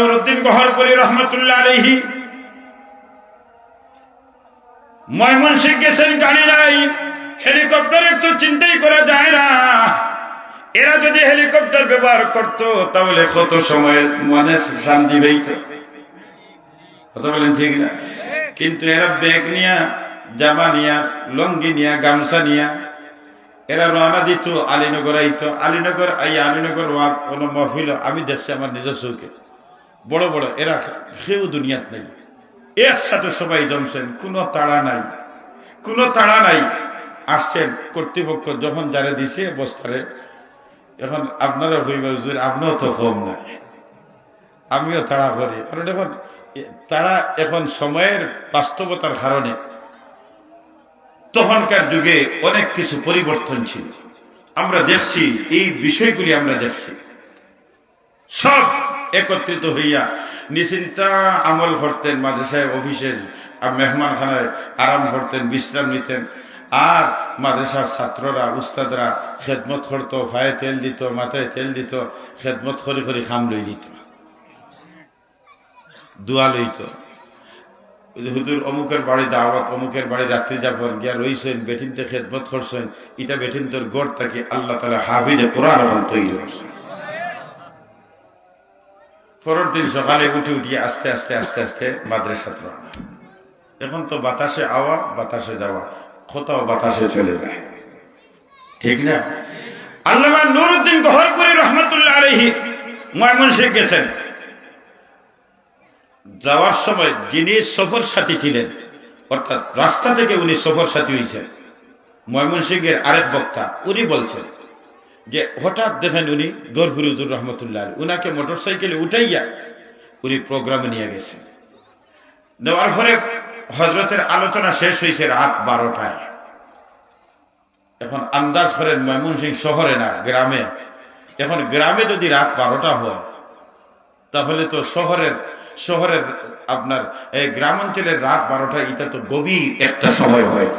নুরউদ্দিন গহরপুরী রহমতুল্লাহ আলাইহি ময়মনসিংহ গেছেন, গাড়ি নাই, হেলিকপ্টারের তো চিন্তাই করা যায় না। এরা যদি হেলিকপ্টার ব্যবহার করত তাহলে কত সময় মানে শান্তি হইত, কথা বলেন ঠিক না? কিন্তু এরা ব্যাগ নিয়া, জামা নিয়া, লঙ্গি নিয়া, গামছা নিয়া এরা রওনা দিত আলীনগর আইতো। আলীনগর আলীনগর কোনো মহফিল আমি দেখছি আমার নিজের চোখে, বড় বড় এরা কেউ দুনিয়াত নেই, একসাথে সবাই জমছেন, কোনো তাড়া নাই, কোনো তাড়া নাই। আসছেন কর্তৃপক্ষ যখন যারা দিছে বস্তারে, এখন আপনারা হইবা হুজুর আপনিও তো কম নাই, আমিও তাড়া করি, কারণ এখন তারা এখন সময়ের বাস্তবতার কারণে তখনকার যুগে অনেক কিছু পরিবর্তন ছিল, আমরা দেখছি এই বিষয়গুলি, আমরা দেখছি সব একত্রিত হইয়া নিশ্চিন্তা আমল করতেন, মাদ্রাসায় অফিসের মেহমানখানায় আরাম করতেন, বিশ্রাম নিতেন। আর মাদ্রাসার ছাত্ররা উস্তাদরা খেদমত করতো, পায়ে তেল দিত, মাথায় তেল দিত, খেদমত করে করে খাম লই দিত, দোয়া লইত। হুজুর অমুকের বাড়ি দাওয়াত, অমুকের বাড়ি রাত্রি যাপন গিয়া রইছেন, বেঠিনতে খেদমত করছেন, এটা বেঠিন তোর গড় তাকে আল্লাহ তাআলা হাফিজে কোরআন তৈরি করছেন। পরের দিন সকালে উঠে উঠিয়ে আস্তে আস্তে আস্তে আস্তে মাদ্রাসা। এখন তো বাতাসে আওয়া বাতাসে যাওয়া, কোথাও বাতাসে চলে যায়, ঠিক না? আল্লামা নুরউদ্দিন গহরপুরী রহমতুল্লাহ আলাইহি ময়মনসিংহ গেছেন। যাওয়ার সময় যিনি সফর সাথী ছিলেন, অর্থাৎ রাস্তা থেকে উনি সফর সাথী হয়েছেন, ময়মনসিংহের আরেক বক্তা, উনি বলছেন যে হঠাৎ দেখেন উনি গহরপুরী হুজুর রহমতুল্লাহ আলাইহি উনাকে মোটরসাইকেলে উঠাইয়া উনি প্রোগ্রামে নিয়ে গেছেন। নেওয়ার পরে হজরতের আলোচনা শেষ হয়েছে রাত 12টায়। এখন আন্দাজ করেন ময়মনসিংহ শহরে না গ্রামে, এখন গ্রামে যদি রাত 12টা হয় তাহলে তো শহরের আপনার এই গ্রাম অঞ্চলের রাত 12টা, এটা তো গভীর একটা সময় হয়।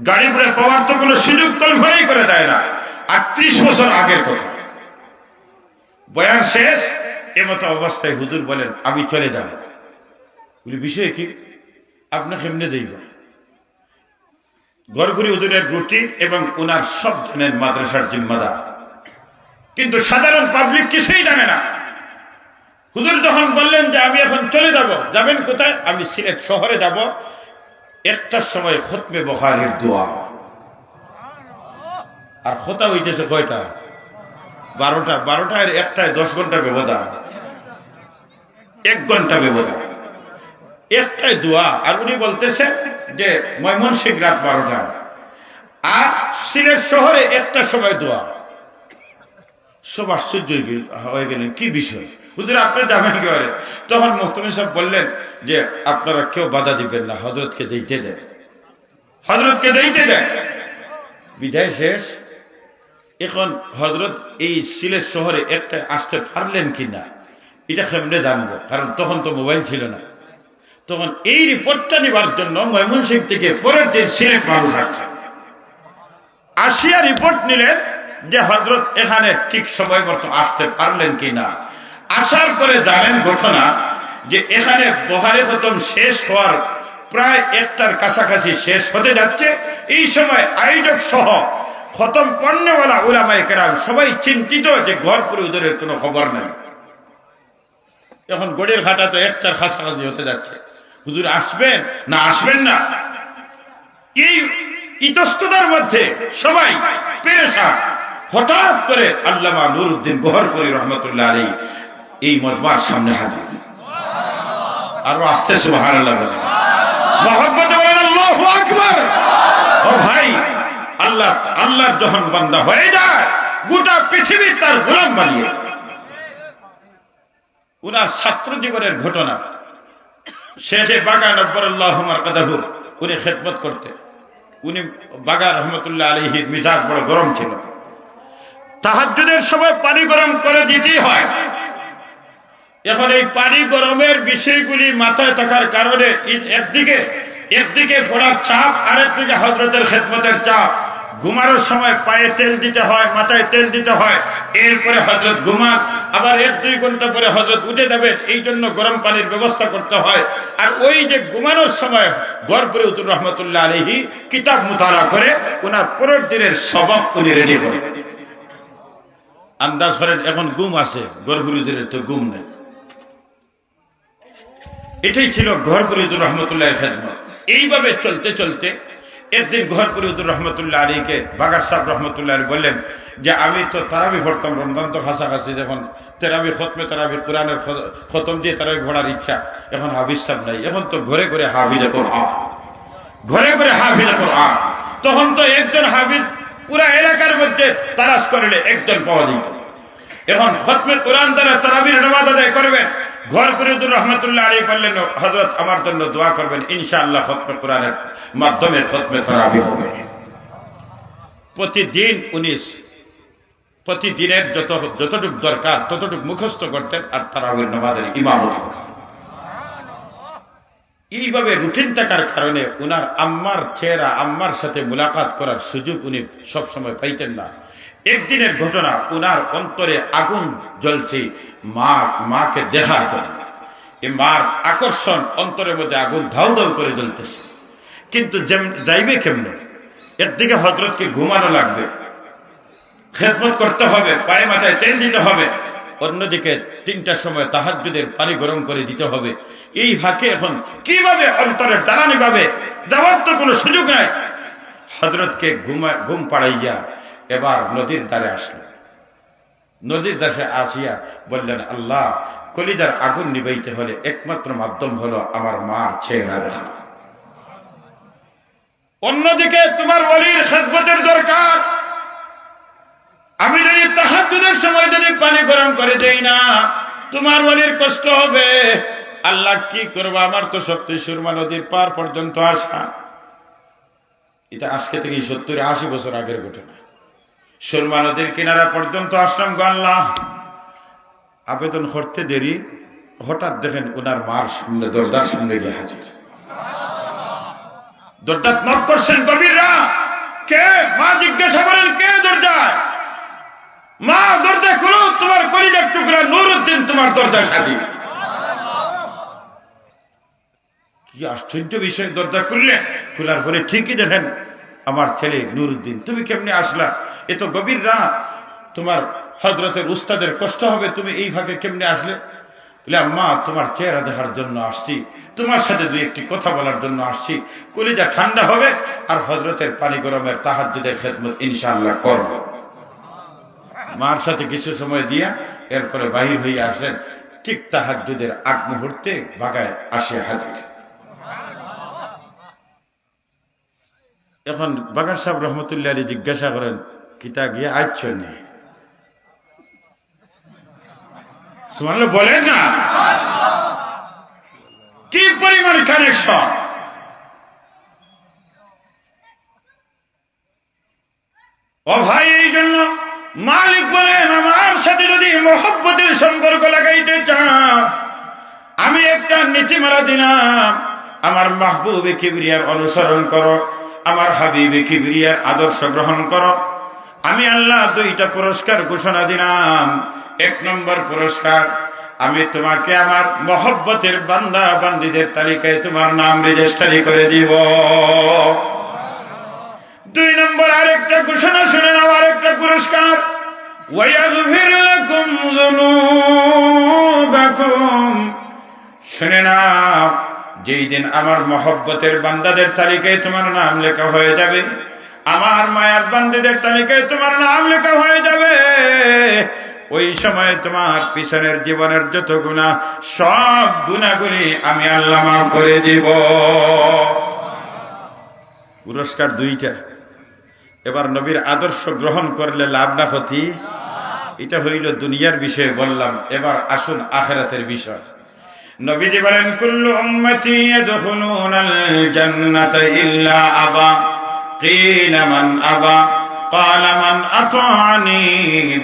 গাড়ি ঘোড়া পাওয়ার তো কোনো সুযোগ কল্পনাই করে দেয় না। 38 বছর আগের কথা, বয়ান শেষ, এমতো অবস্থায় হুজুর বলেন আমি চলে যাব। বলি বিষয় কি? আপনাকে এমনি দেইব। গহরপুরী হুজুরের রুটি এবং ওনার সব জানেন, মাদ্রাসার জিম্মাদার, কিন্তু সাধারণ পাবলিক কিছুই জানে না। হুজুর যখন বললেন যে আমি এখন চলে যাব, যাবেন কোথায়? আমি সিলেট শহরে যাব, 1টার সময় খতমে বুখারীর দোয়া। আর খোতা হইতেছে কয়টা? 12টা। 12টার 1টায় 10 ঘন্টা ব্যবধান, 1 ঘন্টা ব্যবধান, 1টায় দোয়া। আর উনি বলতেছেন যে ময়মনসিংহ রাত 12টা, আর সিলেট শহরে 1টার সময় দোয়া। সব আশ্চর্য হয়ে গেলেন, কি বিষয় হুজুর আপনি যাবেন কি করে? তখন মুহতামিম সাহেব বললেন যে আপনারা কেউ বাধা দিবেন না, হযরতকে দিতে দেন, হযরতকে দিতে দেন। বিদায় শেষ। এখন হযরত এই সিলেট শহরে একটা আসতে পারলেন কিনা এটা কেমনে জানবো, কারণ তখন তো মোবাইল ছিল না। তখন এই রিপোর্টটা নেবার জন্য ময়মনসিংহ থেকে পরের দিন সিলেট মানুষ আসছে, আসিয়া রিপোর্ট নিলেন যে হযরত এখানে ঠিক সময় মতো আসতে পারলেন কিনা। আসার পরে জানেন ঘটনা যে এখানে বুখারী খতম শেষ হওয়ার প্রায় 1টার কাছাকাছি শেষ হতে যাচ্ছে। এই সময় আয়োজক সহ খতম পণ্যওয়ালা উলামায়ে কেরাম সবাই চিন্তিত যে গহরপুরী হুজুরের কোনো খবর নাই। এখন গড়ের ঘাটা তো 1টার কাছাকাছি হতে যাচ্ছে, হুজুর আসবেন না আসবেন না, এই ইতস্ততার মধ্যে সবাই পেরেশান। হঠাৎ করে আল্লামা নুরউদ্দিন গহরপুরী রহমতুল্লাহ আলাইহি এই মজমার সামনে হাজির। আরো আস্তে সুবহানাল্লাহ বলেন, মুহাম্মদ বলেন আল্লাহু আকবার। ও ভাই, আল্লাহর যখন বান্দা হয়ে যায় গোটা পৃথিবী তার গোলাম বানিয়ে। উনার ছাত্র জীবনের ঘটনা, শেখে বাগা নব্বরুল্লাহু মারকাদাহু, উনি খেদমত করতেন। উনি বাগা রহমতুল্লাহ আলাইহির মিজাজ বড় গরম ছিল, তাহাজ্জুদের সময় পানি গরম করে দিতেই হয়। এখন এই পানি গরমের বিষয়গুলি মাথায় থাকার কারণে একদিকে পড়ার চাপ, আরেকদিকে হযরতের খেদমতের চাপ, ঘুমানোর সময় পায়ে তেল দিতে হয়, মাথায় তেল দিতে হয়, এরপরে হযরত ঘুমান, আবার 1-2 ঘন্টা পরে হযরত উঠে যাবেন, এই জন্য গরম পানির ব্যবস্থা করতে হয়। আর ওই যে ঘুমানোর সময় গড়পুরে হুজুর রহমতুল্লাহ আলাইহি কিতাব মুতালা করে ওনার পরের দিনের সবক উনি রেডি করেন। আন্দাজ করেন এখন ঘুম আছে, গড়পুরে হুজুরের তো ঘুম নেই। এটাই ছিল গড়পুরে হুজুর রহমতুল্লাহ খেদমত। এইভাবে চলতে চলতে একদিন গড়পুরে হুজুর রহমতুল্লাহ আলীকে বাগার সাহেব রহমতুল্লাহ আলী বললেন যে আমি তো তারাবি পড়তাম, রমজান তো কাছাকাছি, যখন তেরাবি খতমে তারাবি কোরআনের খতম দিয়ে তারাবি পড়ার ইচ্ছা, এখন হাফিজ সাহেব নাই, এখন তো ঘরে ঘরে হাফিজ কোরআন, ঘরে ঘরে হাফিজ কোরআন। তখন তো একজন হাফিজ পুরা এলাকার মধ্যে তালাশ করলে একজন পাওয়া যেত। এখন খতমে কোরআন দ্বারা তারাবির নামাজ আদায় করবেন। গড়পুরে হুজুর রহমতুল্লাহ আলী বললেন হযরত আমার জন্য দোয়া করবেন, ইনশাআল্লাহ খতমে কোরআনের মাধ্যমে খতমে তারাবি হবে। প্রতিদিন উনি প্রতিদিনের যতটুকু দরকার ততটুকু মুখস্থ করতেন আর তারাবির নামাজের ইমামত করতেন। এইভাবে রুটিন থাকার কারণে উনার আম্মার চেহারা, আম্মার সাথে মুলাকাত করার সুযোগ উনি সবসময় পাইতেন না। একদিনের ঘটনা, উনার অন্তরে আগুন জ্বলছে মাকে দেখার জন্য। এই মার আকর্ষণ, অন্তরের মধ্যে আগুন ধাউ ধাউ করে জ্বলতেছে, কিন্তু যাইবে কেমনে? একদিকে হযরতকে ঘুমানো লাগবে, খেদমত করতে হবে, পায়ে মাথায় তেল দিতে হবে, অন্যদিকে 3টার সময় তাহাজ্জুদের পানি গরম করে দিতে হবে। এই ফাঁকে এখন কিভাবে অন্তরের দালানি ভাবে যাওয়ার তো কোনো সুযোগ নাই। হযরতকে ঘুম পাড়াইয়া এবার নদীর ধারে আসলেন। নদীর ধারে আসিয়া বললেন, আল্লাহ, কলিজার আগুন নিবাইতে হলে একমাত্র মাধ্যম হলো আমার মার চেহারা দেখা। অন্যদিকে তোমার ওলির খেদমতের দরকার। আমি যদি তাহাজ্জুদের সময় যদি পানি গরম করে দেই না, তোমার ওলির কষ্ট হবে। আল্লাহ কি করবো, আমার তো শক্তি সুরমা নদীর পার পর্যন্ত আসা। এটা আজকে থেকে 70-80 বছর আগের ঘটনা। সুরমা নদীর কিনারা পর্যন্ত আসলাম গো আল্লাহ। আবেদন করতে দেরি, হঠাৎ দেখেন ওনার মার সামনে, দরজার সামনে গিয়ে হাজির। দরজা নক করছেন কবিররা, কে? মা জিজ্ঞাসা করেন, কে দরজায়? মা, দরজা খুলো, তোমার কলিজার টুকরা নুরউদ্দিন তোমার দরজায় হাজির। কি আশ্চর্য বিষয়! দরজা খুললেন, খোলার পরে ঠিকই দেখেন আমার ছেলে নুরউদ্দিন। তুমি কেমনে আসলা? এ তো গভীর রাত, তোমার হযরতের উস্তাদের কষ্ট হবে, তুমি এই ভাগে কেমনে আসলে? বলে, আম্মা, তোমার চেহারা দেখার জন্য আসছি, তোমার সাথে 2-1টি কথা বলার জন্য আসছি। কলিজা ঠান্ডা হবে আর হযরতের পানি গরমের তাহাজ্জুদের খেদমত ইনশাআল্লাহ করব। মার সাথে কিছু সময় দিয়া এরপরে বাহির হয়ে আসলেন। ঠিক তাহাজ্জুদের আগ মুহূর্তে বাগায় আসে হাজির। এখন বাগার সাহেব রহমতুল্লাহ আলী জিজ্ঞাসা করেন, কিতা গিয়ে আইছ নি? সুবহানাল্লাহ বলেন না, কি পরিমাণ কানেকশন! ও ভাই, এই জন্য মালিক বলেন, আমার সাথে যদি মহব্বতের সম্পর্ক লাগাইতে চাও, আমি একটা নীতিমালা দিলাম, আমার মাহবুবে কিবরিয়ার অনুসরণ করো, আমার হাবিবে কিবরিয়ার আদর্শ গ্রহণ করো। আমি আল্লাহ 2টা পুরস্কার ঘোষণা দিলাম। 1 নম্বর পুরস্কার, আমি তোমাকে আমার মহব্বতের বান্দা বান্দীদের তালিকায় তোমার নাম রেজিস্ট্রি করে দিব। 2 নম্বর আরেকটা ঘোষণা শুনে নাও, আরেকটা পুরস্কার, ওয়ায়াগফির লাকুম যুনুবাকুম। শুনে নাও, যেই দিন আমার মহব্বতের বান্দাদের তালিকায় তোমার নাম লেখা হয়ে যাবে, আমার মায়ার বান্দীদের তালিকায় তোমার নাম লেখা হয়ে যাবে, ওই সময় তোমার পিছনের জীবনের যত গুনাহ, সব গুনাহগুলি আমি আল্লাহ মাফ করে দিব। পুরস্কার 2টা। এবার নবীর আদর্শ গ্রহণ করলে লাভ না ক্ষতি? এটা হইল দুনিয়ার বিষয় বললাম। এবার আসুন আখিরাতের বিষয়। নবীজি বলেন, কুল্লু উম্মতি ইয়াদখুলুনাল জান্নাতা ইল্লা আবা। কিলা মান আবা? ক্বালা মান আতাআনি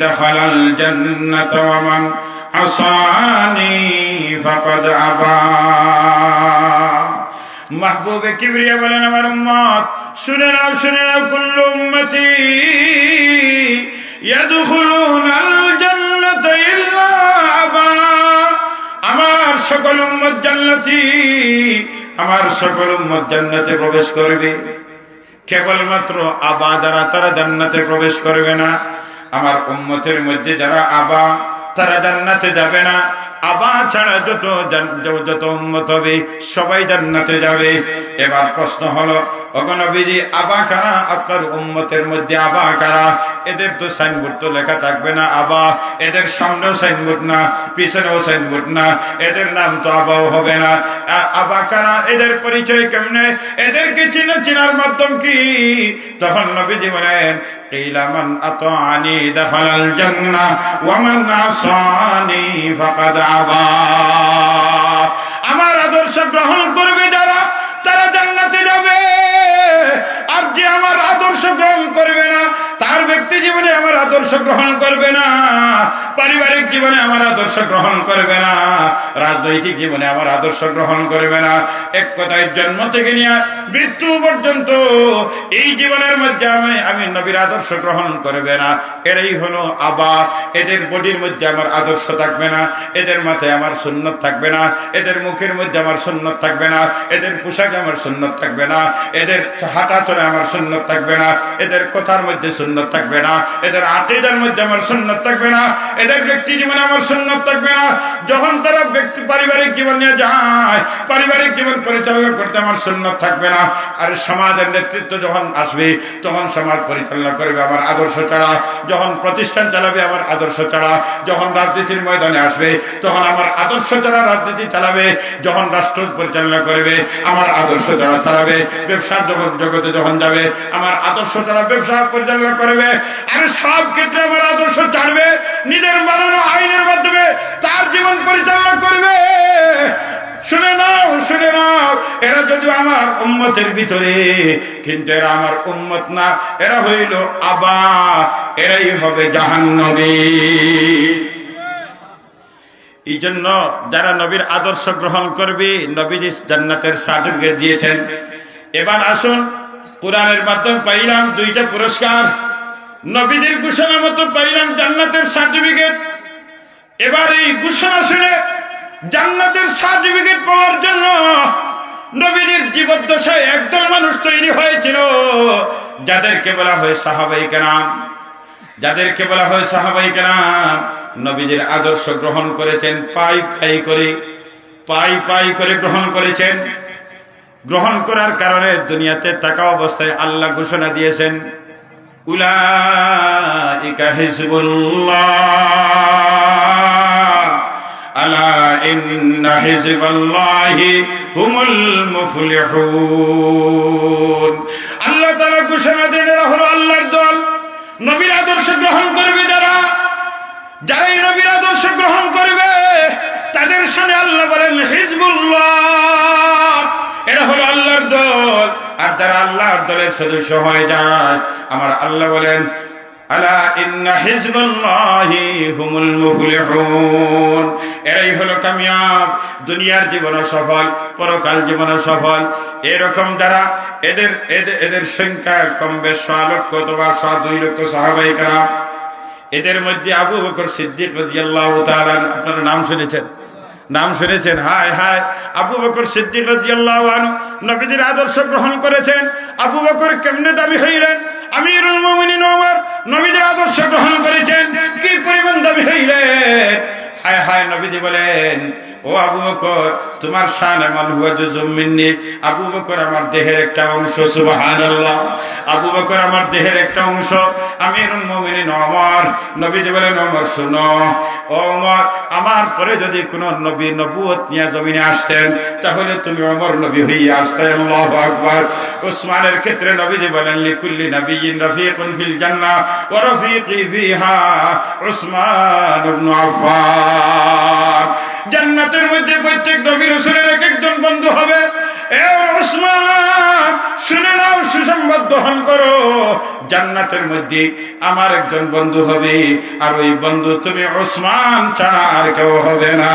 দাখালাল জান্নাতা ওয়া মান আসানি ফাকাদ আবা। মাহবুবে কিবরিয়া বলেন, আমার উম্মত শুনে নাও, কুল্লু উম্মতি ইয়াদখুলুনাল জান্নাতা ইল্লা আবা। আমার সকল উম্মত জান্নাতি, আমার সকল উম্মত জান্নাতে প্রবেশ করবে, কেবলমাত্র আবা যারা তারা জান্নাতে প্রবেশ করবে না। আমার উম্মতের মধ্যে যারা আবা তারা জান্নাতে যাবে না। আবা ছাড়া যত উম্মত হবে সবাই জান্নাতে যাবে। এবার প্রশ্ন হলো, ওগো নবীজি আবা কারা? আপনার উম্মতের মধ্যে আবা কারা? এদের তো সাইনবোর্ড তো লেখা থাকবে না আবা, এদের সামনেও সাইনবোর্ড না, পিছনেও সাইনবোর্ড না, এদের নাম তো আবাও হবে না। আবা কারা? এদের পরিচয় কেমনে? এদেরকে চিনার মাধ্যম কি? তখন নবীজি বলেন, কিলা মান আতাআনি দাখালাল জান্নাহ ওয়া মান আসানি ফাকাদ আবা। আমার আদর্শ গ্রহণ করবে যারা, তারা জান্নাতে যাবে। আর যে আমার আদর্শ গ্রহণ করবে না, তার ব্যক্তি জীবনে আমার আদর্শ গ্রহণ করবে না, পারিবারিক জীবনে আমার আদর্শ গ্রহণ করবে না, রাজনৈতিক জীবনে আমার আদর্শ গ্রহণ করবে না। এক কথায় জন্ম থেকে নিয়ে মৃত্যু পর্যন্ত এই জীবনের মধ্যে আমি নবীর আদর্শ গ্রহণ করবে না। এরাই হলো আবা। এদের বডির মধ্যে আমার আদর্শ থাকবে না, এদের মাথায় আমার সুন্নত থাকবে না, এদের মুখের মধ্যে আমার সুন্নত থাকবে না, এদের পোশাকে আমার সুন্নত থাকবে না, এদের হাঁটা চলে আমার সুন্নত থাকবে না, এদের কথার মধ্যে সুন্নত থাকবে না, এদের আকীদার মধ্যে আমার সুন্নত থাকবে না, এদের ব্যক্তি জীবনে আমার সুন্নত থাকবে না। যখন তারা ব্যক্তি পারিবারিক জীবন নিয়ে যায়, পারিবারিক জীবন পরিচালনা করতে আমার সুন্নত থাকবে না। আর সমাজের নেতৃত্ব যখন আসবে, তখন সমাজ পরিচালনা করবে আমার আদর্শ ছাড়া। যখন প্রতিষ্ঠান চালাবে আমার আদর্শ ছাড়া। যখন রাজনীতির ময়দানে আসবে, তখন আমার আদর্শ ছাড়া রাজনীতি চালাবে। যখন রাষ্ট্র পরিচালনা করবে, আমার আদর্শ ছাড়া চালাবে। ব্যবসার জগতে যখন যাবে, আমার আদর্শ ছাড়া ব্যবসা পরিচালনা করবে। আর সব ক্ষেত্রে আমার আদর্শ ছাড়বে, নিজের বানানো আইনের মাধ্যমে তার জীবন পরিচালনা করবে। শুনে নাও, এরা যদি আমার উম্মতের ভিতরে, কিন্তু এরা আমার উম্মত না, এরা হইল আবা, এরাই হবে জাহান্নামী। এই জন্য যারা নবীর আদর্শ গ্রহণ করবে, নবীজি জান্নাতের সার্টিফিকেট দিয়েছেন। এবার আসুন, কোরআনের মাধ্যমে পাইলাম 2টা পুরস্কার, নবীজির ঘোষণা মতো পাইলাম জান্নাতের সার্টিফিকেট। এবার এই ঘোষণা শুনে জান্নাতের সার্টিফিকেট পাওয়ার জন্য নবীজির জীবদ্দশায় একদল মানুষ তৈরি হয়েছিল, যাদেরকে বলা হয় সাহাবায়ে কেরাম। যাদেরকে বলা হয় সাহাবায়ে কেরাম নবীজির আদর্শ গ্রহণ করেছেন, পাই করে গ্রহণ করেছেন। গ্রহণ করার কারণে দুনিয়াতে থাকা অবস্থায় আল্লাহ ঘোষণা দিয়েছেন, উলাইকা হিজবুল্লাহ আলা ইন্না হিজবাল্লাহি হুমুল মুফলিহুন। আল্লাহ তাআলা ঘোষণা দেন, এরা হলো আল্লাহর দল। নবীর আদর্শ গ্রহণ করবে যারাই নবীর আদর্শ গ্রহণ করবে, তাদের সামনে আল্লাহ বলেন হিজবুল্লাহ, এরা হলো আল্লাহর দল। আর যারা আল্লাহর দলের সদস্য হয়ে যায়, আমার আল্লাহ বলেন আলা ইন্না হিজবাল্লাহি হুমুল মুফলিহুন, এরাই হলো কামিয়াব। দুনিয়ার জীবনে সফল, পরকাল জীবনে সফল। এরকম যারা, এদের সংখ্যা কম বেশ 1 লক্ষ অথবা 2 লক্ষ সাহাবায়ে কেরাম। এদের মধ্যে আবু বকর সিদ্দিক রাদিয়াল্লাহু তাআলা, আপনারা নাম শুনেছেন? হায়, আবু বকর সিদ্দিক রাদিয়াল্লাহু আনহু নবীজির আদর্শ গ্রহণ করেছেন। আবু বকর কেমনে দামি হইলেন? আমিরুল মুমিনিন ওমর নবীজির আদর্শ গ্রহণ করেছেন, কি পরিমাণ দামি হইলেন! হায়, নবীজি বলেন, ও আবু বকর, তোমার শান এমন হুয়া জুজুম মিন্নি। আবু বকর আমার দেহের একটা অংশ। সুবহানাল্লাহ, আবু বকর আমার দেহের একটা অংশ। আমিরুল মুমিনিন ওমর, নবীজি বলেন, ওমর শুনো, ওমর, আমার পরে যদি কোন নবী নবুয়ত নিয়ে জমিনে আসতেন, তাহলে তুমি ওমর নবী হইয়া আসতেন। আল্লাহু আকবার। উসমানের ক্ষেত্রে নবীজি বলেন, লিকুল্লি নাবিয়্যিন রাফিকুন ফিল জান্নাহ ওয়া রাফিকি ফিহা উসমান ইবনে আফফান। জান্নাতের মধ্যে প্রত্যেক নবী রাসূলের একজন বন্ধু হবে। এ উসমান, শুনে নাও, সুসংবাদ গ্রহণ করো, জান্নাতের মধ্যে আমার একজন বন্ধু হবে, আর ওই বন্ধু তুমি উসমান ছাড়া আর কেউ হবে না।